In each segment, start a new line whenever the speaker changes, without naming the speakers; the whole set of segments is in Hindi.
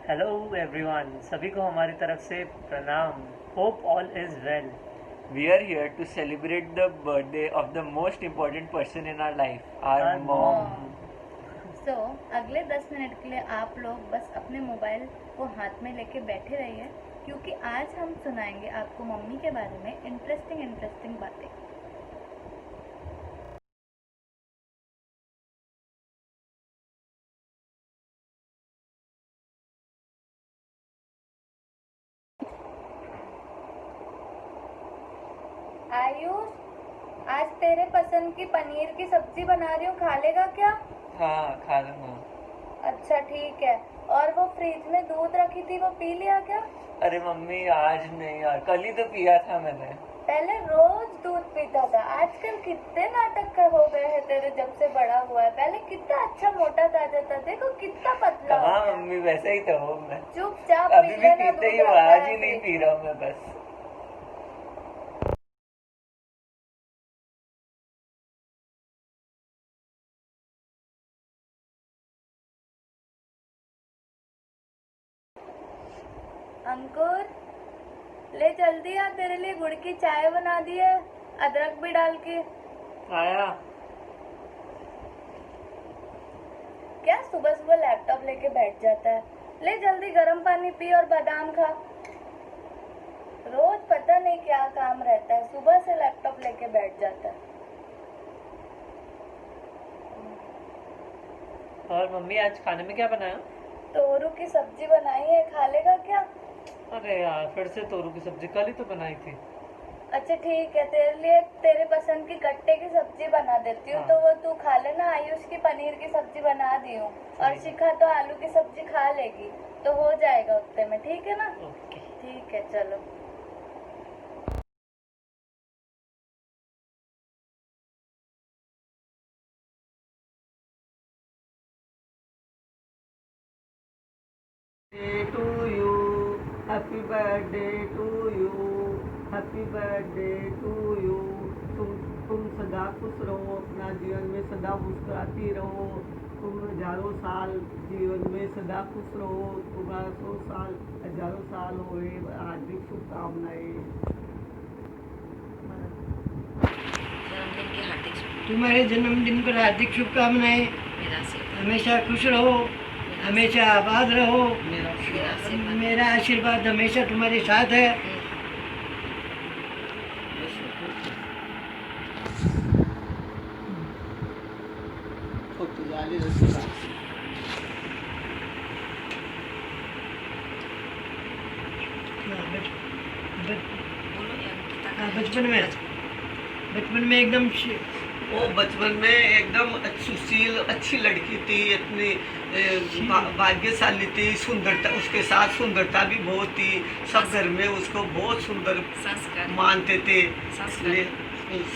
हेलो एवरीवन, सभी को हमारी तरफ से प्रणाम। Hope all is well.
We are here to celebrate the birthday of the most important person in our life, our
Our
mom.
सो अगले 10 मिनट के लिए आप लोग बस अपने मोबाइल को हाथ में लेके बैठे रहिए, क्योंकि आज हम सुनाएंगे आपको मम्मी के बारे में इंटरेस्टिंग बातें। आयुष, आज तेरे पसंद की पनीर की सब्जी बना रही हूँ, खा लेगा क्या?
हाँ, खा लूँगा।
अच्छा ठीक है। और वो फ्रिज में दूध रखी थी, वो पी लिया क्या?
अरे मम्मी, आज नहीं यार, कल ही तो पिया था मैंने।
पहले रोज दूध पीता था, आजकल कितने नाटक कर हो गए हैं तेरे जब से बड़ा हुआ है। पहले कितना अच्छा मोटा ताजा था, देखो कितना पतला हो
कहाँ
गया।
मम्मी, वैसे ही तो हूँ मैं।
चुपचाप
अभी
पी
भी
लेना,
पीते ही
दूध
हूँ,
रखा
आज
है
ही नहीं
फ्रिज
पी
में।
रहा हूँ मैं बस।
अंकुर, ले जल्दी आ, तेरे लिए गुड़ की चाय बना दी है, अदरक भी डाल के।
आया।
क्या सुबह सुबह लैपटॉप लेके बैठ जाता है? ले जल्दी गर्म पानी पी और बादाम खा। रोज पता नहीं क्या काम रहता है, सुबह से लैपटॉप लेके बैठ जाता है।
और मम्मी, आज खाने में क्या बनाया?
तोरू की सब्जी बनाई है, खा लेगा क्या?
अरे यार, फिर से तोरू की सब्जी, कल ही तो बनाई थी।
अच्छा ठीक है, तेरे लिए तेरे पसंद की गट्टे की सब्जी बना देती हूँ,
हाँ।
तो वो तू खा लेना। आयुष की पनीर की सब्जी बना दी हूँ, और
ठीक है।
शिखा तो आलू की सब्जी खा लेगी, तो हो जाएगा उतने में, ठीक है ना?
ओके।
ठीक है, चलो।
to you, happy birthday to you, happy birthday to you। तुम सदा खुश रहो, अपना जीवन में सदा मुस्कुराती रहो। तुम हजारों साल जीवन में सदा खुश रहो। तुम्हारा 100 साल हजारों साल होए। हार्दिक शुभकामनाएं।
तुम्हारे जन्मदिन पर हार्दिक शुभकामनाएं। हमेशा खुश रहो, हमेशा आबाद रहो। मेरा आशीर्वाद हमेशा तुम्हारे साथ है। बचपन में एकदम
वो बचपन में एकदम सुशील अच्छी लड़की थी, इतनी भाग्यशाली थी। सुंदरता, उसके साथ सुंदरता भी बहुत थी। सब घर में उसको बहुत सुंदर मानते थे।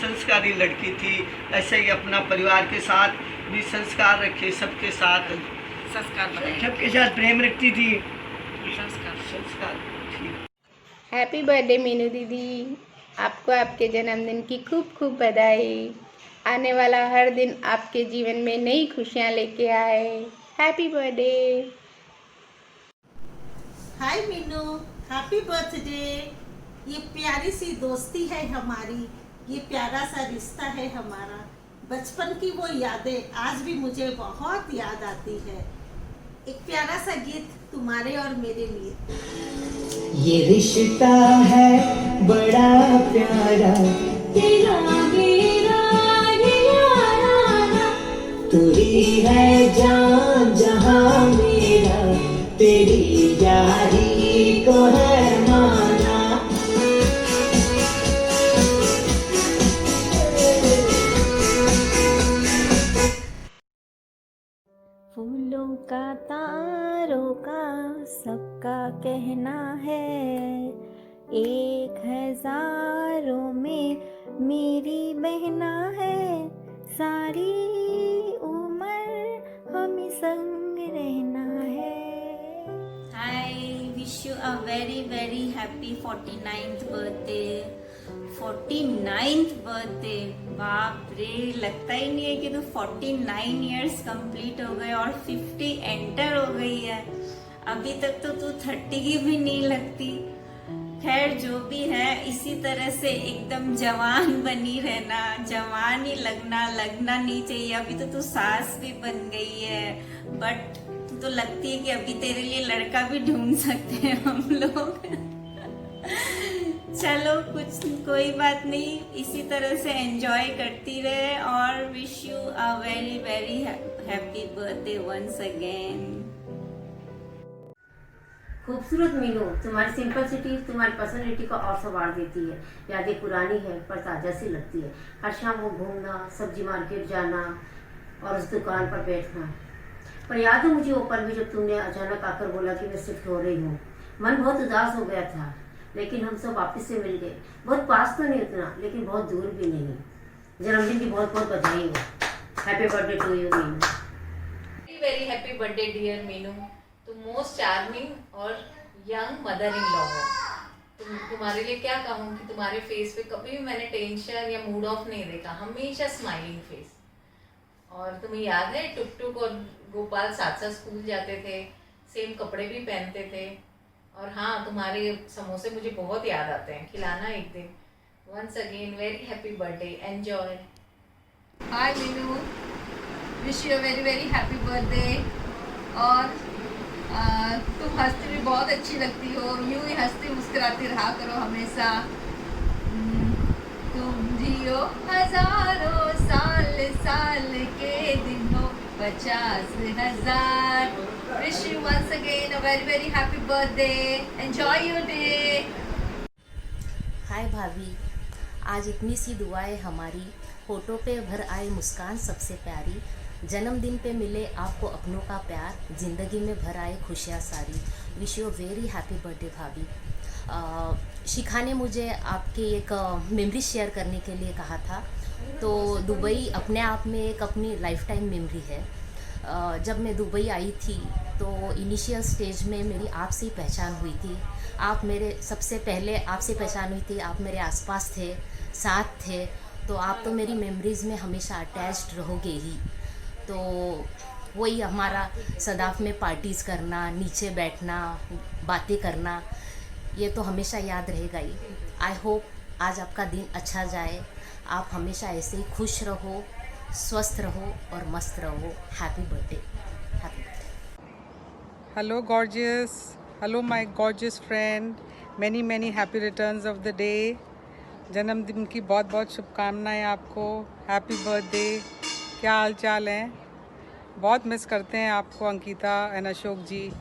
संस्कारी लड़की थी। ऐसे ही अपना परिवार के साथ भी संस्कार रखे, सबके साथ
सबके साथ प्रेम रखती थी।
संस्कार ठीक।
हैप्पी बर्थडे मीनू दीदी, आपको आपके जन्मदिन की खूब खूब बधाई। आने वाला हर दिन आपके जीवन में नई खुशियाँ लेके आए। Happy birthday.
Hi Meenu, happy birthday. ये प्यारी सी दोस्ती है हमारी, ये प्यारा सा रिश्ता है हमारा। बचपन की वो यादें आज भी मुझे बहुत याद आती है। एक प्यारा सा गीत तुम्हारे और मेरे लिए।
ये रिश्ता है बड़ा प्यारा, तेरा मेरा ये याराना। तू ही है जान जहां मेरा, तेरी यारी को है माना।
फूलों का तारों का सबका कहना है, एक हजारों में मेरी बहना है। सारी उम्र हमें संग रहना है।
I wish you a very very happy 49th birthday। 49th birthday, बाप रे, लगता ही नहीं है कि तो 49 इयर्स कंप्लीट हो गए और 50 एंटर हो गई है। अभी तक तो तू 30 की भी नहीं लगती। खैर जो भी है, इसी तरह से एकदम जवान बनी रहना, जवान ही लगना नहीं चाहिए। अभी तो तू सास भी बन गई है, बट तू तो लगती है कि अभी तेरे लिए लड़का भी ढूंढ सकते हैं हम लोग। चलो कोई बात नहीं, इसी तरह से एंजॉय करती रहे और wish you a very very happy birthday once again.
खूबसूरत मीनू, तुम्हारी सिंपलिसिटी तुम्हारी पर्सनैलिटी को और संवार देती है। यादें पुरानी है पर ताज़ा सी लगती है। हर शाम वो घूमना, सब्जी मार्केट जाना और उस दुकान पर बैठना। पर याद है मुझे वो पल भी जब तुमने अचानक आकर बोला कि मैं शिफ्ट हो रही हूँ। मन बहुत उदास हो गया था, लेकिन हम सब वापस से मिल गए। बहुत पास तो नहीं उतना, लेकिन बहुत दूर भी नहीं। जन्मदिन की बहुत बहुत बधाई हो। Happy birthday to you Meenu.
Very happy birthday dear Meenu. तुम मोस्ट चार्मिंग और यंग मदर इन लॉ हो। तुम्हारे लिए क्या कहूँ कि तुम्हारे फेस पे कभी भी मैंने टेंशन या मूड ऑफ नहीं देखा, हमेशा स्माइलिंग फेस। और तुम्हें याद है टुक टुक और गोपाल साथ साथ स्कूल जाते थे, सेम कपड़े भी पहनते थे। और हाँ, तुम्हारे समोसे मुझे बहुत याद आते हैं, खिलाना एक दिन। Once again very happy birthday, enjoy.
Hi Meenu, wish you very very happy birthday. और तुम हंसती भी बहुत अच्छी लगती हो, यूं ही हंसती मुस्कुराती रहा करो हमेशा। तुम जियो हजारों साल, साल के दिनों 50,000। Wish you once again a very very happy birthday, enjoy your day.
Hi भाभी, आज इतनी सी दुआएं हमारी, फोटो पे भर आए मुस्कान सबसे प्यारी। जन्मदिन पे मिले आपको अपनों का प्यार, ज़िंदगी में भर आए खुशियाँ सारी। Wish you very happy birthday भाभी। शिखा ने मुझे आपके एक मेमोरी शेयर करने के लिए कहा था। तो दुबई अपने आप में एक अपनी लाइफ टाइम मेमोरी है। जब मैं दुबई आई थी तो इनिशियल स्टेज में मेरी आपसे ही पहचान हुई थी। आप मेरे सबसे पहले आपसे पहचान हुई थी, आप मेरे आसपास थे, साथ थे। तो आप तो मेरी मेमोरीज़ में हमेशा अटैच्ड रहोगे ही। तो वही हमारा सदाफ में पार्टीज़ करना, नीचे बैठना, बातें करना, ये तो हमेशा याद रहेगा ही। आई होप आज आपका दिन अच्छा जाए, आप हमेशा ऐसे ही खुश रहो, स्वस्थ रहो और मस्त रहो। Happy birthday, happy birthday.
Hello gorgeous, hello my gorgeous friend, many many happy returns of the day. जन्मदिन की बहुत बहुत शुभकामनाएं आपको। Happy birthday. क्या हाल चाल है? बहुत मिस करते हैं आपको अंकिता एंड अशोक जी।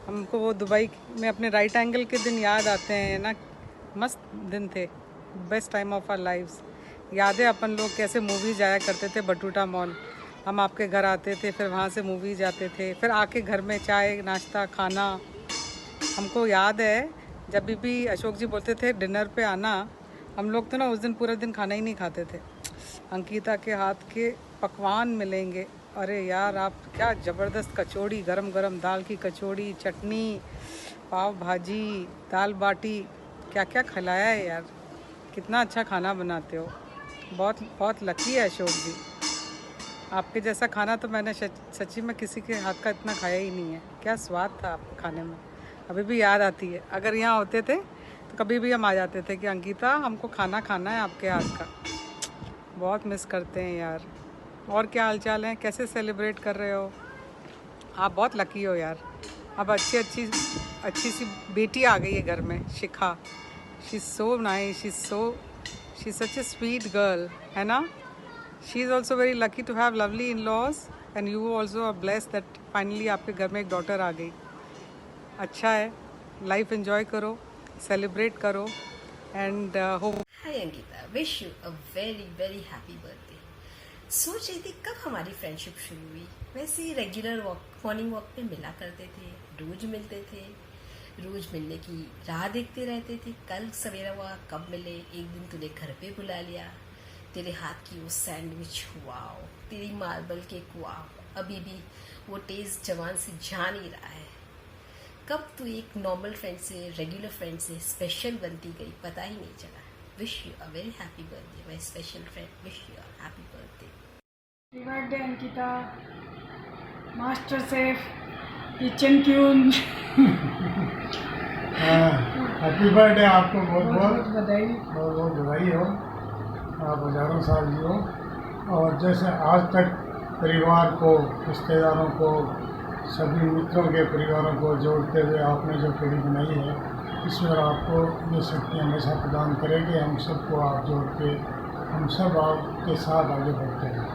हमको वो दुबई में अपने राइट एंगल के दिन याद आते हैं ना, मस्त दिन थे, best time of our lives. याद है अपन लोग कैसे मूवी जाया करते थे बटूटा मॉल। हम आपके घर आते थे, फिर वहाँ से मूवी जाते थे, फिर आके घर में चाय नाश्ता खाना। हमको याद है जब भी अशोक जी बोलते थे डिनर पे आना, हम लोग तो ना उस दिन पूरा दिन खाना ही नहीं खाते थे। अंकिता के हाथ के पकवान मिलेंगे, अरे यार आप क्या ज़बरदस्त कचौड़ी, गरम गरम दाल की कचौड़ी, चटनी, पाव भाजी, दाल बाटी, क्या क्या खिलाया है यार। कितना अच्छा खाना बनाते हो, बहुत बहुत लकी है अशोक जी। आपके जैसा खाना तो मैंने सच्ची में किसी के हाथ का इतना खाया ही नहीं है। क्या स्वाद था आपके खाने में, अभी भी याद आती है। अगर यहाँ होते थे तो कभी भी हम आ जाते थे कि अंकिता हमको खाना खाना है आपके हाथ का। बहुत मिस करते हैं यार। और क्या हालचाल है, कैसे सेलिब्रेट कर रहे हो? आप बहुत लकी हो यार। अब अच्छी सी बेटी आ गई है घर में, Shikha. She is so nice, she is such a sweet girl, है ना? She is also very lucky to have lovely in laws and you also are blessed that finally आपके घर में एक डॉटर आ गई। अच्छा है, लाइफ एंजॉय करो, सेलिब्रेट करो and hope.
Hi Ankita, wish you a very very happy birthday. सोच रही थी कब हमारी फ्रेंडशिप शुरू हुई। वैसे ही रेगुलर मॉर्निंग वॉक पे मिला करते थे, रोज मिलते थे, रोज मिलने की राह देखते रहते थे। कल सवेरा हुआ कब मिले, एक दिन तूने घर पे बुला लिया। तेरे हाथ की वो सैंडविच, वाओ, तेरी मार्बल केक, वाओ, अभी भी वो टेस्ट जवान से जा नहीं रहा है। कब तू एक नॉर्मल फ्रेंड से, रेगुलर फ्रेंड से स्पेशल बनती गई, पता ही नहीं चला। Wish you a very happy birthday my special friend, wish you a happy birthday.
Happy birthday Ankita, master chef kitchen tune.
Happy birthday आपको, बहुत बहुत बधाई, बहुत बहुत बधाई हो। आप हज़ारों साल जियो और जैसे आज तक परिवार को, रिश्तेदारों को, सभी मित्रों के परिवारों को जोड़ते हुए आपने जो पीढ़ी बनाई है, ईश्वर आपको ये शक्ति हमेशा प्रदान करे कि हम सबको आप जोड़ के हम सब आपके साथ आगे बढ़ते हैं।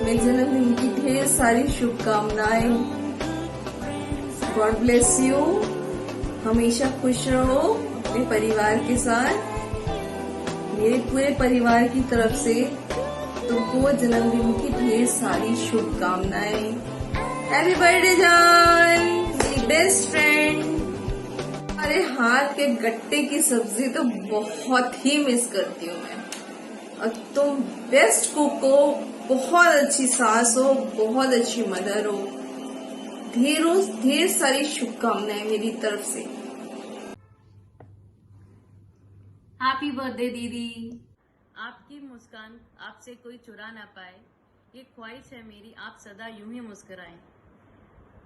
मेरे जन्मदिन की ढेर सारी शुभकामनाएं। God bless you. हमेशा खुश रहो अपने परिवार के साथ। मेरे पूरे परिवार की तरफ से तुमको जन्मदिन की ढेर सारी शुभकामनाएं। हैप्पी बर्थडे जान, मेरी बेस्ट फ्रेंड। हमारे हाथ के गट्टे की सब्जी तो बहुत ही मिस करती हूँ मैं। और तुम बेस्ट कुक हो, बहुत अच्छी सास हो, बहुत अच्छी मदर हो। ढेर सारी शुभकामनाएं मेरी तरफ से।
हैप्पी बर्थडे दीदी। आपकी मुस्कान आपसे कोई चुरा ना पाए, ये ख्वाहिश है मेरी, आप सदा यूं ही मुस्कुराएं।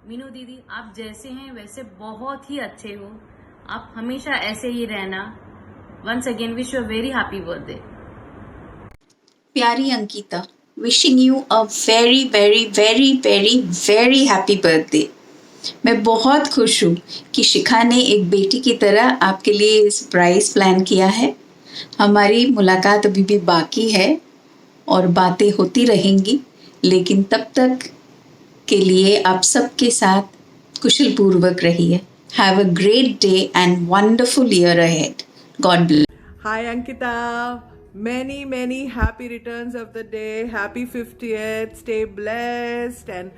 मीनू दीदी, आप जैसे हैं वैसे बहुत ही अच्छे हो, आप हमेशा ऐसे ही रहना। Once again wish you a very happy birthday.
प्यारी Ankita, wishing you a very very very very very happy birthday. मैं बहुत खुश हूँ कि शिखा ने एक बेटी की तरह आपके लिए सरप्राइज प्लान किया है। हमारी मुलाकात अभी भी बाकी है और बातें होती रहेंगी, लेकिन तब तक के लिए आप सबके साथ कुशल पूर्वक रहिए। Have a great day and wonderful year ahead. God bless.
Hi Ankita, many happy returns of the day. Happy 50th. Stay blessed and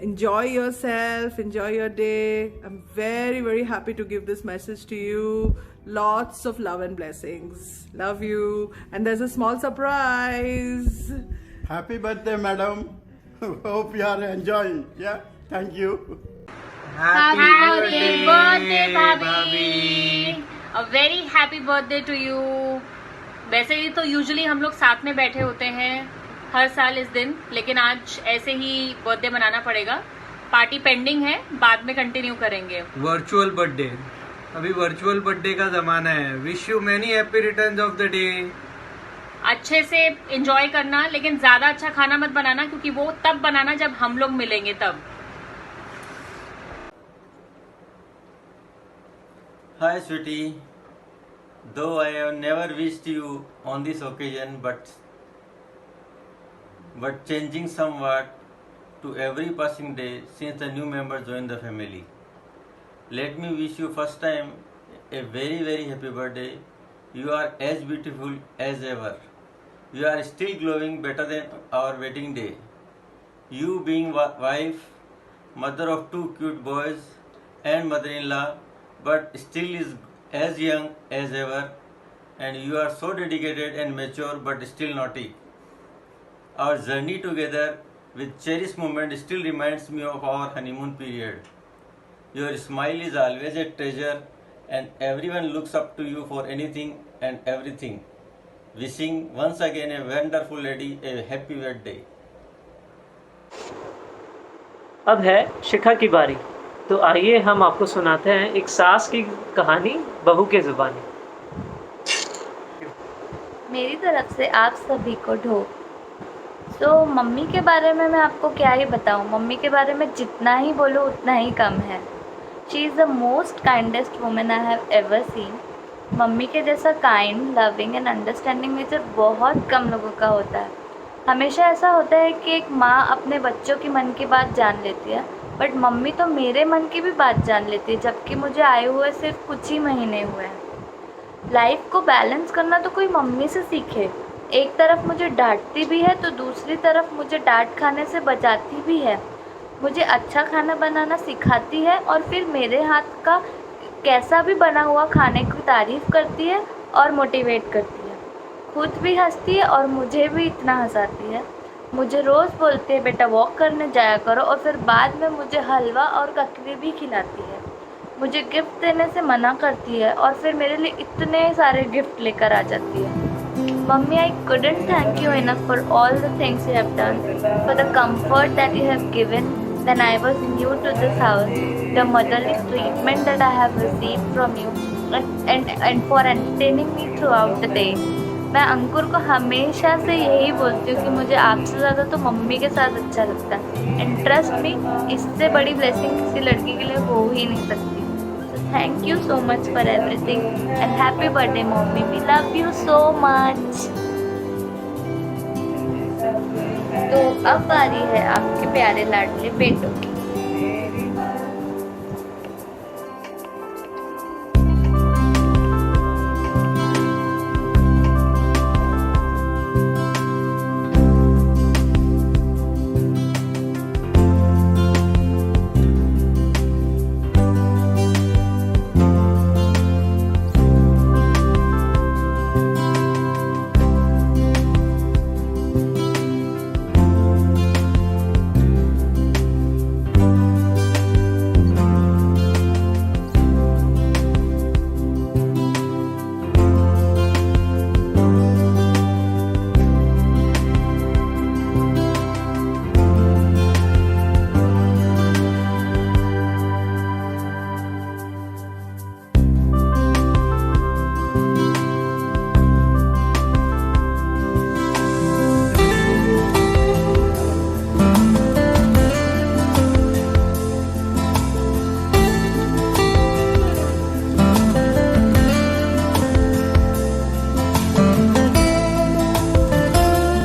enjoy yourself, enjoy your day. I'm very happy to give this message to you. Lots of love and blessings. Love you. And there's a small surprise.
Happy birthday, madam. Hope you are enjoying. Yeah, thank you.
Happy birthday, भाभी। A very happy birthday to you। वैसे ही तो यूजुअली हम लोग साथ में बैठे होते हैं हर साल इस दिन, लेकिन आज ऐसे ही बर्थडे मनाना पड़ेगा। पार्टी पेंडिंग है, बाद में कंटिन्यू करेंगे।
वर्चुअल बर्थडे, अभी वर्चुअल बर्थडे का जमाना है। Wish you many happy returns of the day.
अच्छे से एंजॉय करना, लेकिन ज्यादा अच्छा खाना मत बनाना, क्योंकि वो तब बनाना जब हम लोग मिलेंगे तब।
Hi sweetie, though I have never wished you on this occasion, but changing somewhat to every passing day since the new member joined the family. Let me wish you first time a very happy birthday. You are as beautiful as ever. You are still glowing better than our wedding day. You being wife, mother of 2 cute boys and mother-in-law, but still is as young as ever, and you are so dedicated and mature but still naughty. Our journey together with cherished moment still reminds me of our honeymoon period. Your smile is always a treasure and everyone looks up to you for anything and everything. Wishing once again a wonderful lady a happy birthday.
अब है शिखा की बारी, तो आइए हम आपको सुनाते हैं एक सास की कहानी बहू के ज़ुबानी।
मेरी तरफ से आप सभी को ढो। तो मम्मी के बारे में मैं आपको क्या ही बताऊं, मम्मी के बारे में जितना ही बोलूं उतना ही कम है। She is the most kindest women I have ever seen. Mummy के जैसा kind, loving and understanding nature बहुत कम लोगों का होता है। हमेशा ऐसा होता है कि एक माँ अपने बच्चों की मन की बात जान लेती है, बट मम्मी तो मेरे मन की भी बात जान लेती है, जबकि मुझे आए हुए सिर्फ कुछ ही महीने हुए हैं। लाइफ को बैलेंस करना तो कोई मम्मी से सीखे। एक तरफ मुझे डांटती भी है तो दूसरी तरफ मुझे डांट खाने से बचाती भी है। मुझे अच्छा खाना बनाना सिखाती है और फिर मेरे हाथ का कैसा भी बना हुआ खाने की तारीफ़ करती है और मोटिवेट करती है। खुद भी हंसती है और मुझे भी इतना हंसाती है। मुझे रोज़ बोलती है बेटा वॉक करने जाया करो, और फिर बाद में मुझे हलवा और ककड़ी भी खिलाती है। मुझे गिफ्ट देने से मना करती है और फिर मेरे लिए इतने सारे गिफ्ट लेकर आ जाती है। Mummy, I couldn't thank you enough for all the things you have done, for the comfort that you have given when I was new to this house, the motherly treatment that I have received from you, and for entertaining me throughout the day. मैं अंकुर को हमेशा से यही बोलती हूँ कि मुझे आपसे ज़्यादा तो मम्मी के साथ अच्छा लगता है, एंड ट्रस्ट मी, इससे बड़ी ब्लेसिंग किसी लड़की के लिए हो ही नहीं सकती। Thank you so much for everything and happy birthday mommy, we love you so much। तो अब बारी है आपके प्यारे लाडले बेटों की।